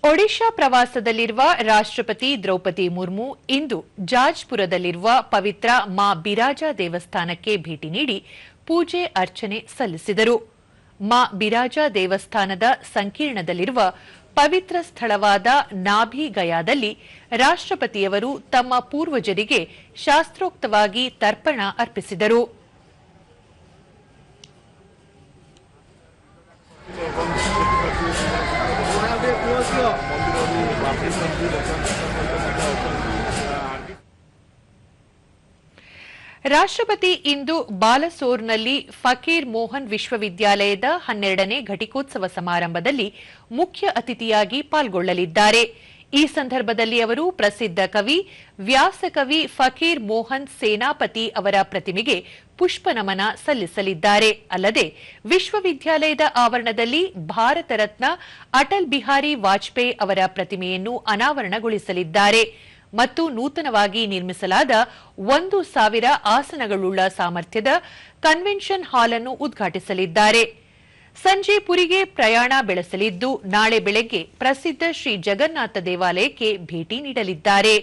ಒಡಿಶಾ ಪ್ರವಾಸದಲ್ಲಿರುವ ರಾಷ್ಟ್ರಪತಿ ದ್ರೌಪದಿ ಮುರ್ಮು ಇಂದು ಜಾಜ್ಪುರದಲ್ಲಿರುವ ಪವಿತ್ರ ಮಾ ಬಿರಾಜಾ ದೇವಸ್ಥಾನಕ್ಕೆ ಭೇಟಿ ನೀಡಿ ಪೂಜೆ ಅರ್ಚನೆ ಸಲ್ಲಿಸಿದರು. ಮಾ ಬಿರಾಜಾ ದೇವಸ್ಥಾನದ ಸಂಕೀರ್ಣದಲ್ಲಿರುವ ಪವಿತ್ರ ಸ್ಥಳವಾದ ನಾಭಿಗಯಾದಲ್ಲಿ ರಾಷ್ಟ್ರಪತಿಯವರು ತಮ್ಮ ಪೂರ್ವಜರಿಗೆ ಶಾಸ್ತ್ರೋಕ್ತವಾಗಿ ತರ್ಪಣ ಅರ್ಪಿಸಿದರು. ರಾಷ್ಟ್ರಪತಿ ಇಂದು ಬಾಲಸೋರ್ನಲ್ಲಿ ಫಕೀರ್ ಮೋಹನ್ ವಿಶ್ವವಿದ್ಯಾಲಯದ 12ನೇ ಘಟಿಕೋತ್ಸವ ಸಮಾರಂಭದಲ್ಲಿ ಮುಖ್ಯ ಅತಿಥಿಯಾಗಿ ಪಾಲ್ಗೊಳ್ಳಲಿದ್ದಾರೆ. ಈ ಸಂದರ್ಭದಲ್ಲಿ ಅವರು ಪ್ರಸಿದ್ಧ ಕವಿ ವ್ಯಾಸಕವಿ ಫಕೀರ್ ಮೋಹನ್ ಸೇನಾಪತಿ ಅವರ ಪ್ರತಿಮೆಗೆ ಪುಷ್ಪ ನಮನ ಸಲ್ಲಿಸಲಿದ್ದಾರೆ. ಅಲ್ಲದೆ ವಿಶ್ವವಿದ್ಯಾಲಯದ ಆವರಣದಲ್ಲಿ ಭಾರತ ರತ್ನ ಅಟಲ್ ಬಿಹಾರಿ ವಾಜಪೇಯಿ ಅವರ ಪ್ರತಿಮೆಯನ್ನು ಅನಾವರಣಗೊಳಿಸಲಿದ್ದಾರೆ ಮತ್ತು ನೂತನವಾಗಿ ನಿರ್ಮಿಸಲಾದ 1,000 ಆಸನಗಳುಳ್ಳ ಸಾಮರ್ಥ್ಯದ ಕನ್ವೆನ್ಷನ್ ಹಾಲ್ ಅನ್ನು ಉದ್ಘಾಟಿಸಲಿದ್ದಾರೆ. ಸಂಜೆ ಪುರಿಗೆ ಪ್ರಯಾಣ ಬೆಳೆಸಲಿದ್ದು ನಾಳೆ ಬೆಳಗ್ಗೆ ಪ್ರಸಿದ್ಧ ಶ್ರೀ ಜಗನ್ನಾಥ ದೇವಾಲಯಕ್ಕೆ ಭೇಟಿ ನೀಡಲಿದ್ದಾರೆ.